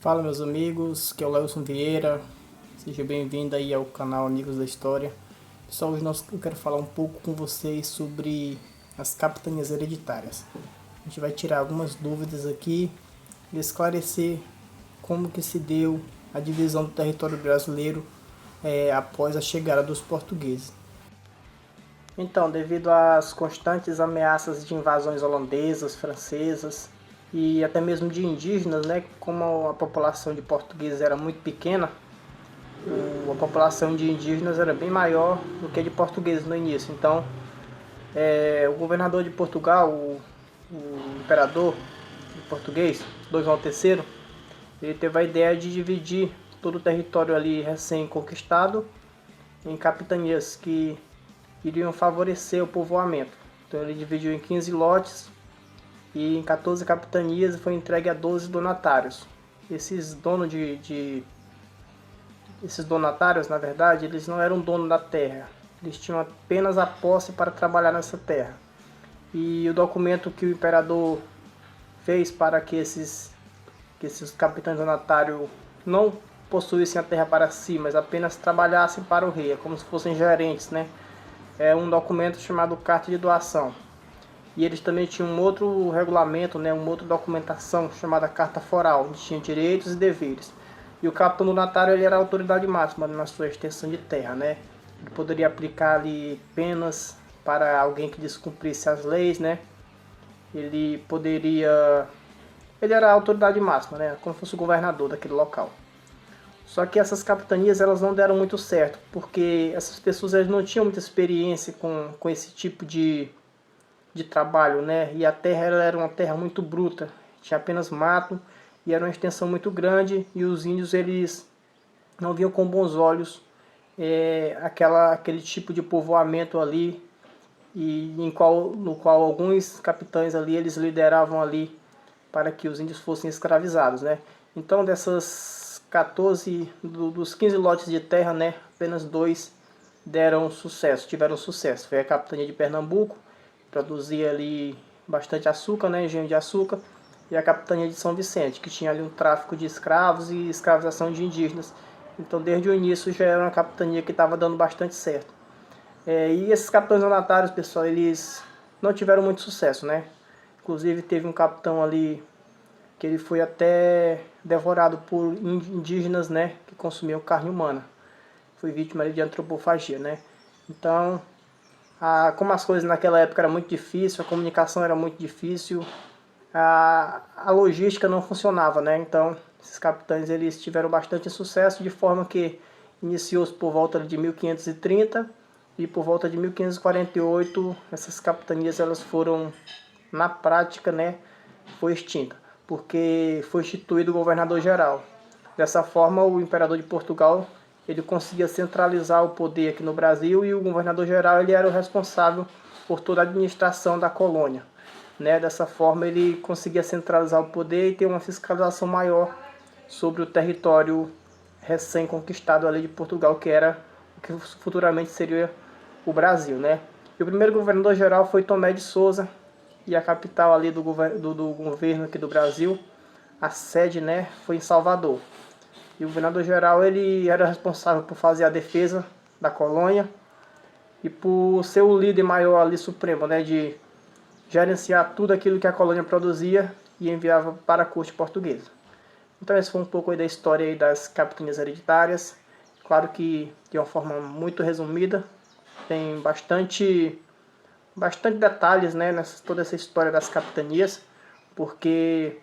Fala meus amigos, que é o Lelson Vieira, seja bem-vindo aí ao canal Amigos da História. Pessoal, hoje eu quero falar um pouco com vocês sobre as capitanias hereditárias. A gente vai tirar algumas dúvidas aqui e esclarecer como que se deu a divisão do território brasileiro após a chegada dos portugueses. Então, devido às constantes ameaças de invasões holandesas, francesas e até mesmo de indígenas, né, como a população de portugueses era muito pequena, a população de indígenas era bem maior do que a de portugueses no início. Então, o governador de Portugal, o imperador português, Dom João III, ele teve a ideia de dividir todo o território ali recém-conquistado em capitanias que iriam favorecer o povoamento. Então ele dividiu em 15 lotes e em 14 capitanias foi entregue a 12 donatários. Esses esses donatários, na verdade, eles não eram donos da terra. Eles tinham apenas a posse para trabalhar nessa terra. E o documento que o imperador fez para que esses capitães donatários não possuíssem a terra para si, mas apenas trabalhassem para o rei, como se fossem gerentes, né? É um documento chamado Carta de Doação. E eles também tinham um outro regulamento, né, uma outra documentação chamada Carta Foral, onde tinha direitos e deveres. E o capitão donatário ele era a autoridade máxima na sua extensão de terra, né? Ele poderia aplicar ali penas para alguém que descumprisse as leis, né? Ele poderia... Ele era a autoridade máxima, né? Como se fosse o governador daquele local. Só que essas capitanias elas não deram muito certo, porque essas pessoas elas não tinham muita experiência com esse tipo de trabalho, né? E a terra ela era uma terra muito bruta, tinha apenas mato e era uma extensão muito grande e os índios eles não viam com bons olhos aquele tipo de povoamento ali e no qual alguns capitães ali eles lideravam ali para que os índios fossem escravizados, né? Então dessas 14 dos 15 lotes de terra, né, apenas dois deram sucesso, tiveram sucesso. Foi a capitania de Pernambuco, produzia ali bastante açúcar, né, engenho de açúcar, e a capitania de São Vicente, que tinha ali um tráfico de escravos e escravização de indígenas. Então desde o início já era uma capitania que estava dando bastante certo. E esses capitães donatários, pessoal, eles não tiveram muito sucesso, né? Inclusive teve um capitão ali que ele foi até devorado por indígenas, né, que consumiam carne humana. Foi vítima ali de antropofagia, né? Então, como as coisas naquela época era muito difícil, a comunicação era muito difícil, a logística não funcionava, né? Então, esses capitães eles tiveram bastante sucesso, de forma que iniciou-se por volta de 1530 e por volta de 1548 essas capitanias elas foram na prática, né, foi extinta, porque foi instituído o governador-geral. Dessa forma, o imperador de Portugal ele conseguia centralizar o poder aqui no Brasil e o governador-geral ele era o responsável por toda a administração da colônia. Né? Dessa forma, ele conseguia centralizar o poder e ter uma fiscalização maior sobre o território recém-conquistado ali de Portugal, que futuramente seria o Brasil. Né? E o primeiro governador-geral foi Tomé de Souza, e a capital ali do governo aqui do Brasil, a sede, né, foi em Salvador. E o governador-geral ele era responsável por fazer a defesa da colônia e por ser o líder maior ali supremo, né, de gerenciar tudo aquilo que a colônia produzia e enviava para a corte portuguesa. Então esse foi um pouco aí da história aí das capitanias hereditárias. Claro que de uma forma muito resumida, tem bastante detalhes, né, toda essa história das capitanias, porque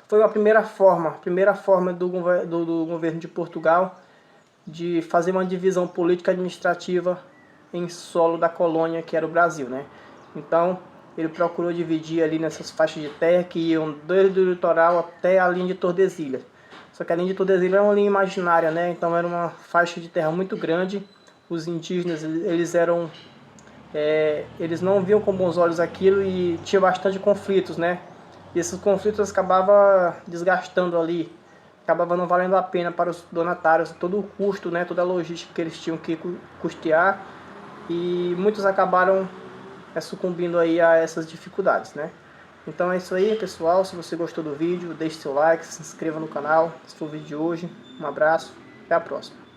foi a primeira forma do governo de Portugal de fazer uma divisão política administrativa em solo da colônia que era o Brasil, né? Então ele procurou dividir ali nessas faixas de terra que iam desde o litoral até a linha de Tordesilhas. Só que a linha de Tordesilhas é uma linha imaginária, né? Então era uma faixa de terra muito grande. Os indígenas eles não viam com bons olhos aquilo e tinha bastante conflitos, né? E esses conflitos acabavam desgastando ali, acabava não valendo a pena para os donatários todo o custo, né? Toda a logística que eles tinham que custear e muitos acabaram sucumbindo aí a essas dificuldades, né? Então é isso aí, pessoal. Se você gostou do vídeo, deixe seu like, se inscreva no canal. Se for o vídeo de hoje, um abraço, até a próxima.